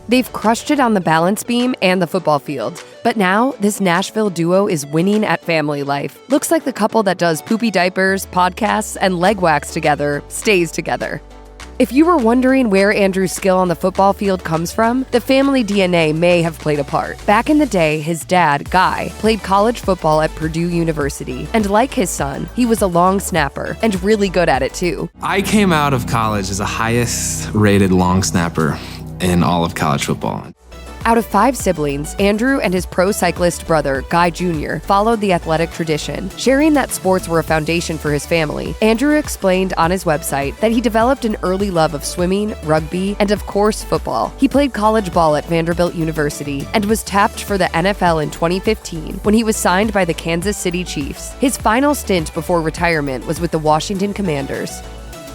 They've crushed it on the balance beam and the football field. But now, this Nashville duo is winning at family life. Looks like the couple that does poopy diapers, podcasts, and leg wax together stays together. If you were wondering where Andrew's skill on the football field comes from, the family DNA may have played a part. Back in the day, his dad, Guy, played college football at Purdue University, and like his son, he was a long snapper and really good at it too. I came out of college as the highest rated long snapper in all of college football. Out of 5 siblings, Andrew and his pro cyclist brother, Guy Jr., followed the athletic tradition. Sharing that sports were a foundation for his family, Andrew explained on his website that he developed an early love of swimming, rugby, and of course, football. He played college ball at Vanderbilt University and was tapped for the NFL in 2015 when he was signed by the Kansas City Chiefs. His final stint before retirement was with the Washington Commanders.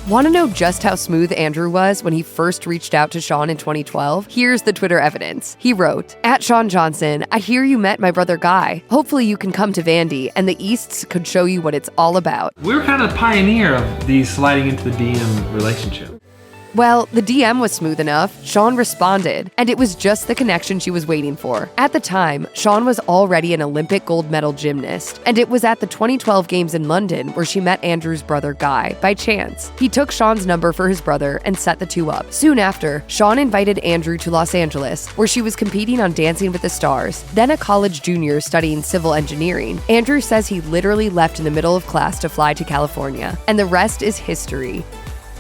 Want to know just how smooth Andrew was when he first reached out to Shawn in 2012? Here's the Twitter evidence. He wrote, "Shawn Johnson, I hear you met my brother Guy. Hopefully you can come to Vandy and the Easts could show you what it's all about." We were kind of the pioneer of the sliding into the DM relationship. Well, the DM was smooth enough. Shawn responded, and it was just the connection she was waiting for. At the time, Shawn was already an Olympic gold medal gymnast, and it was at the 2012 Games in London where she met Andrew's brother Guy by chance. He took Shawn's number for his brother and set the two up. Soon after, Shawn invited Andrew to Los Angeles, where she was competing on Dancing with the Stars, then a college junior studying civil engineering. Andrew says he literally left in the middle of class to fly to California, and the rest is history.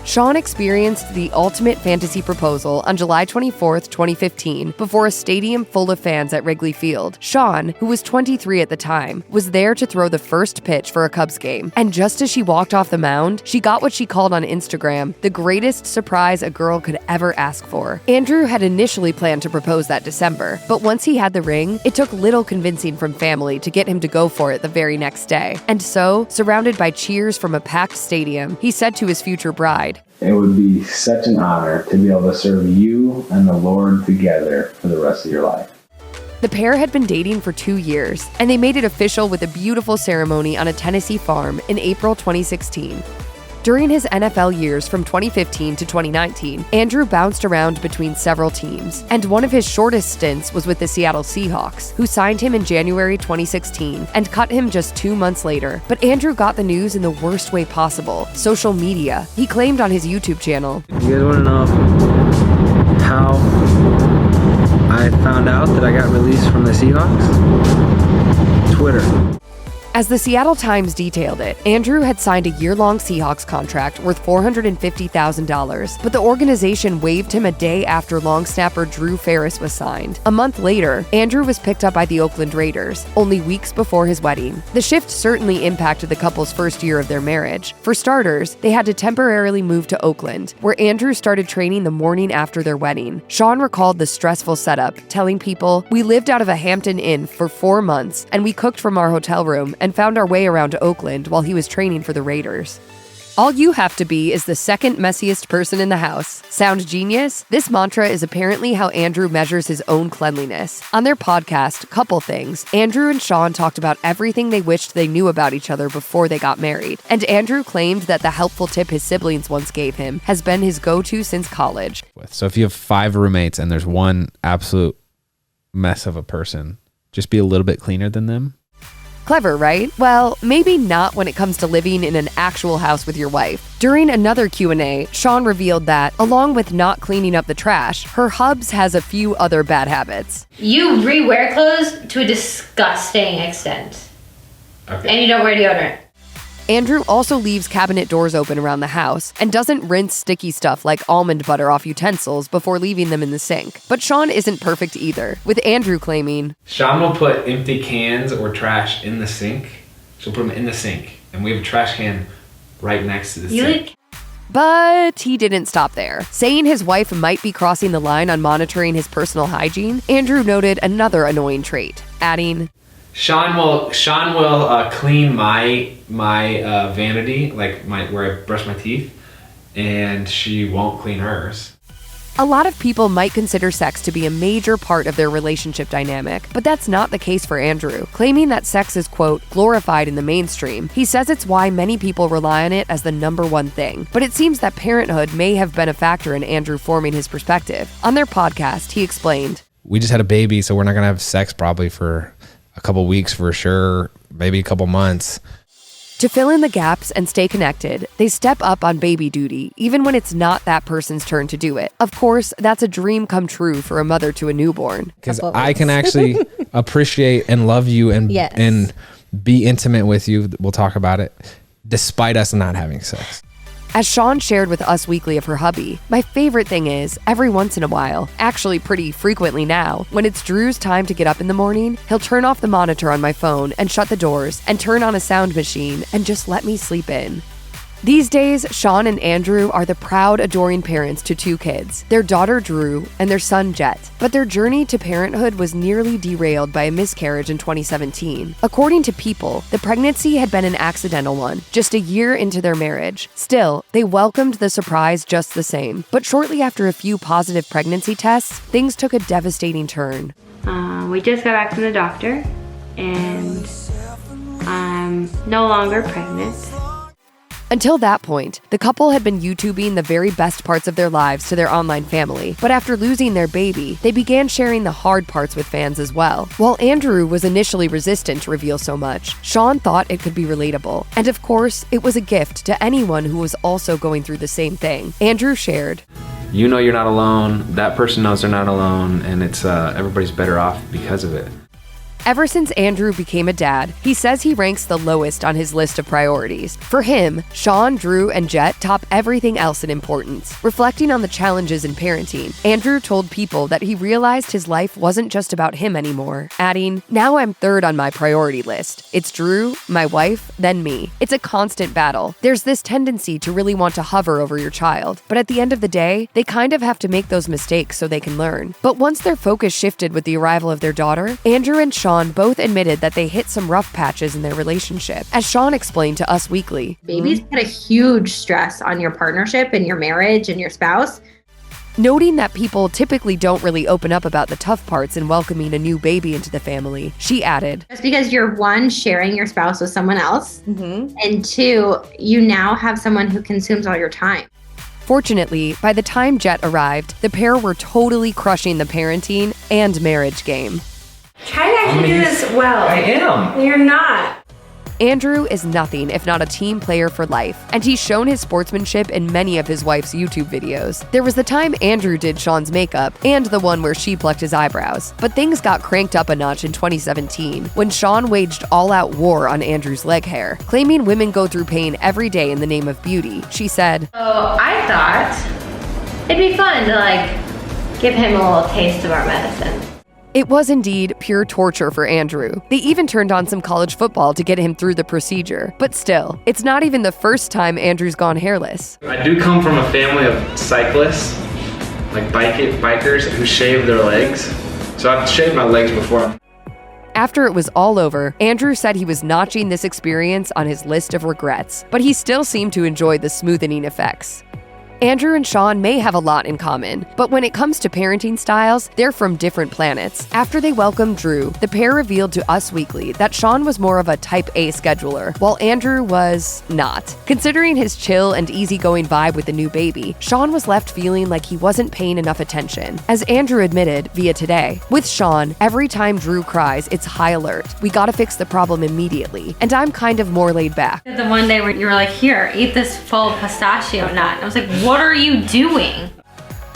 Shawn experienced the ultimate fantasy proposal on July 24th, 2015, before a stadium full of fans at Wrigley Field. Shawn, who was 23 at the time, was there to throw the first pitch for a Cubs game. And just as she walked off the mound, she got what she called on Instagram the greatest surprise a girl could ever ask for. Andrew had initially planned to propose that December, but once he had the ring, it took little convincing from family to get him to go for it the very next day. And so, surrounded by cheers from a packed stadium, he said to his future bride, "It would be such an honor to be able to serve you and the Lord together for the rest of your life." The pair had been dating for 2 years, and they made it official with a beautiful ceremony on a Tennessee farm in April 2016. During his NFL years from 2015 to 2019, Andrew bounced around between several teams, and one of his shortest stints was with the Seattle Seahawks, who signed him in January 2016 and cut him just 2 months later. But Andrew got the news in the worst way possible: social media. He claimed on his YouTube channel, "You guys want to know how I found out that I got released from the Seahawks? Twitter." As the Seattle Times detailed it, Andrew had signed a year-long Seahawks contract worth $450,000, but the organization waived him a day after long snapper Drew Ferris was signed. A month later, Andrew was picked up by the Oakland Raiders, only weeks before his wedding. The shift certainly impacted the couple's first year of their marriage. For starters, they had to temporarily move to Oakland, where Andrew started training the morning after their wedding. Shawn recalled the stressful setup, telling people, "We lived out of a Hampton Inn for 4 months, and we cooked from our hotel room and found our way around to Oakland while he was training for the Raiders." All you have to be is the second messiest person in the house. Sound genius? This mantra is apparently how Andrew measures his own cleanliness. On their podcast, Couple Things, Andrew and Shawn talked about everything they wished they knew about each other before they got married. And Andrew claimed that the helpful tip his siblings once gave him has been his go-to since college. So if you have 5 roommates and there's one absolute mess of a person, just be a little bit cleaner than them. Clever, right? Well, maybe not when it comes to living in an actual house with your wife. During another Q&A, Shawn revealed that, along with not cleaning up the trash, her hubs has a few other bad habits. You rewear clothes to a disgusting extent. Okay. And you don't wear deodorant. Andrew also leaves cabinet doors open around the house and doesn't rinse sticky stuff like almond butter off utensils before leaving them in the sink. But Shawn isn't perfect either, with Andrew claiming, Shawn will put empty cans or trash in the sink. She'll put them in the sink, and we have a trash can right next to the sink. But he didn't stop there. Saying his wife might be crossing the line on monitoring his personal hygiene, Andrew noted another annoying trait, adding, Shawn will clean my vanity, like where I brush my teeth, and she won't clean hers. A lot of people might consider sex to be a major part of their relationship dynamic, but that's not the case for Andrew, claiming that sex is, quote, glorified in the mainstream. He says it's why many people rely on it as the number one thing. But it seems that parenthood may have been a factor in Andrew forming his perspective. On their podcast, he explained, We just had a baby, so we're not going to have sex probably for a couple weeks for sure, maybe a couple months. To fill in the gaps and stay connected, they step up on baby duty, even when it's not that person's turn to do it. Of course, that's a dream come true for a mother to a newborn. Because I can actually appreciate and love you and Yes. and be intimate with you. We'll talk about it, despite us not having sex. As Shawn shared with Us Weekly of her hubby, my favorite thing is, every once in a while, actually pretty frequently now, when it's Drew's time to get up in the morning, he'll turn off the monitor on my phone and shut the doors and turn on a sound machine and just let me sleep in. These days, Shawn and Andrew are the proud, adoring parents to 2 kids, their daughter Drew and their son Jet. But their journey to parenthood was nearly derailed by a miscarriage in 2017. According to People, the pregnancy had been an accidental one, just a year into their marriage. Still, they welcomed the surprise just the same. But shortly after a few positive pregnancy tests, things took a devastating turn. We just got back from the doctor, and I'm no longer pregnant. Until that point, the couple had been YouTubing the very best parts of their lives to their online family, but after losing their baby, they began sharing the hard parts with fans as well. While Andrew was initially resistant to reveal so much, Shawn thought it could be relatable. And of course, it was a gift to anyone who was also going through the same thing. Andrew shared, You know you're not alone, that person knows they're not alone, and it's everybody's better off because of it. ever since Andrew became a dad, he says he ranks the lowest on his list of priorities. For him, Shawn, Drew, and Jet top everything else in importance. Reflecting on the challenges in parenting, Andrew told People that he realized his life wasn't just about him anymore, adding, "Now I'm third on my priority list. It's Drew, my wife, then me. It's a constant battle. There's this tendency to really want to hover over your child, but at the end of the day, they kind of have to make those mistakes so they can learn." But once their focus shifted with the arrival of their daughter, Andrew and Shawn both admitted that they hit some rough patches in their relationship. As Shawn explained to Us Weekly, Babies put a huge stress on your partnership and your marriage and your spouse. noting that people typically don't really open up about the tough parts in welcoming a new baby into the family, she added, Just because you're, one, sharing your spouse with someone else, and 2, you now have someone who consumes all your time. Fortunately, by the time Jet arrived, the pair were totally crushing the parenting and marriage game. Try to actually do this well. I am. You're not. Andrew is nothing if not a team player for life, and he's shown his sportsmanship in many of his wife's YouTube videos. There was the time Andrew did Shawn's makeup, and the one where she plucked his eyebrows. But things got cranked up a notch in 2017, when Shawn waged all-out war on Andrew's leg hair. Claiming women go through pain every day in the name of beauty, she said, So I thought it'd be fun to give him a little taste of our medicine. it was indeed pure torture for Andrew. They even turned on some college football to get him through the procedure. But still, it's not even the first time Andrew's gone hairless. I do come from a family of cyclists, like bikers who shave their legs. So I've shaved my legs before. After it was all over, Andrew said he was notching this experience on his list of regrets, but he still seemed to enjoy the smoothening effects. Andrew and Shawn may have a lot in common, but when it comes to parenting styles, they're from different planets. After they welcomed Drew, the pair revealed to Us Weekly that Shawn was more of a type A scheduler, while Andrew was not. Considering his chill and easygoing vibe with the new baby, Shawn was left feeling like he wasn't paying enough attention. As Andrew admitted via Today, with Shawn, every time Drew cries, it's high alert. We gotta fix the problem immediately, and I'm kind of more laid back. The one day where you were like, here, eat this full pistachio nut. I was like, what are you doing?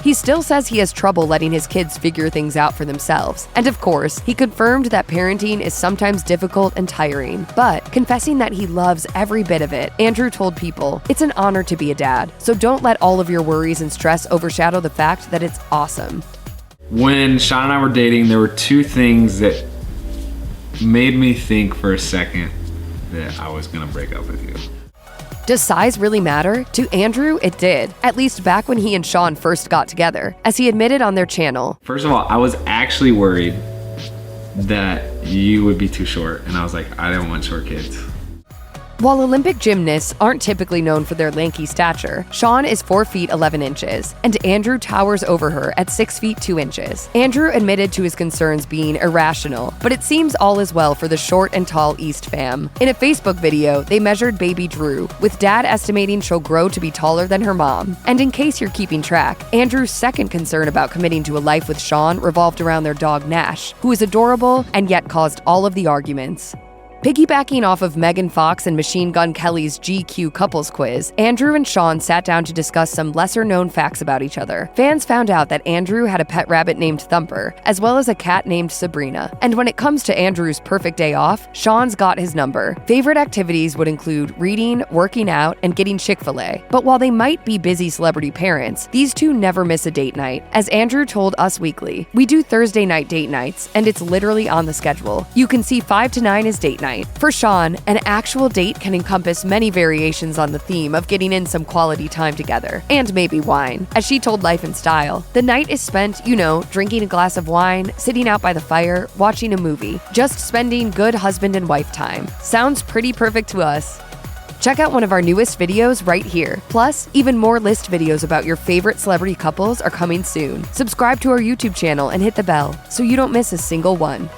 He still says he has trouble letting his kids figure things out for themselves. And of course, he confirmed that parenting is sometimes difficult and tiring. But confessing that he loves every bit of it, Andrew told People, "It's an honor to be a dad, so don't let all of your worries and stress overshadow the fact that it's awesome." When Shawn and I were dating, there were two things that made me think for a second that I was gonna break up with you. Does size really matter? To Andrew, it did, at least back when he and Shawn first got together. As he admitted on their channel, First of all, I was actually worried that you would be too short, and I was like, I don't want short kids. While Olympic gymnasts aren't typically known for their lanky stature, Shawn is 4 feet 11 inches, and Andrew towers over her at 6 feet 2 inches. Andrew admitted to his concerns being irrational, but it seems all is well for the short and tall East fam. In a Facebook video, they measured baby Drew, with dad estimating she'll grow to be taller than her mom. And in case you're keeping track, Andrew's second concern about committing to a life with Shawn revolved around their dog Nash, who is adorable and yet caused all of the arguments. Piggybacking off of Megan Fox and Machine Gun Kelly's GQ couples quiz, Andrew and Shawn sat down to discuss some lesser-known facts about each other. Fans found out that Andrew had a pet rabbit named Thumper, as well as a cat named Sabrina. And when it comes to Andrew's perfect day off, Shawn's got his number. Favorite activities would include reading, working out, and getting Chick-fil-A. But while they might be busy celebrity parents, these two never miss a date night. As Andrew told Us Weekly, "We do Thursday night date nights, and it's literally on the schedule. You can see 5 to 9 as date night." For Shawn, an actual date can encompass many variations on the theme of getting in some quality time together, and maybe wine. As she told Life in Style, the night is spent, drinking a glass of wine, sitting out by the fire, watching a movie, just spending good husband and wife time. Sounds pretty perfect to us. Check out one of our newest videos right here. Plus, even more list videos about your favorite celebrity couples are coming soon. Subscribe to our YouTube channel and hit the bell so you don't miss a single one.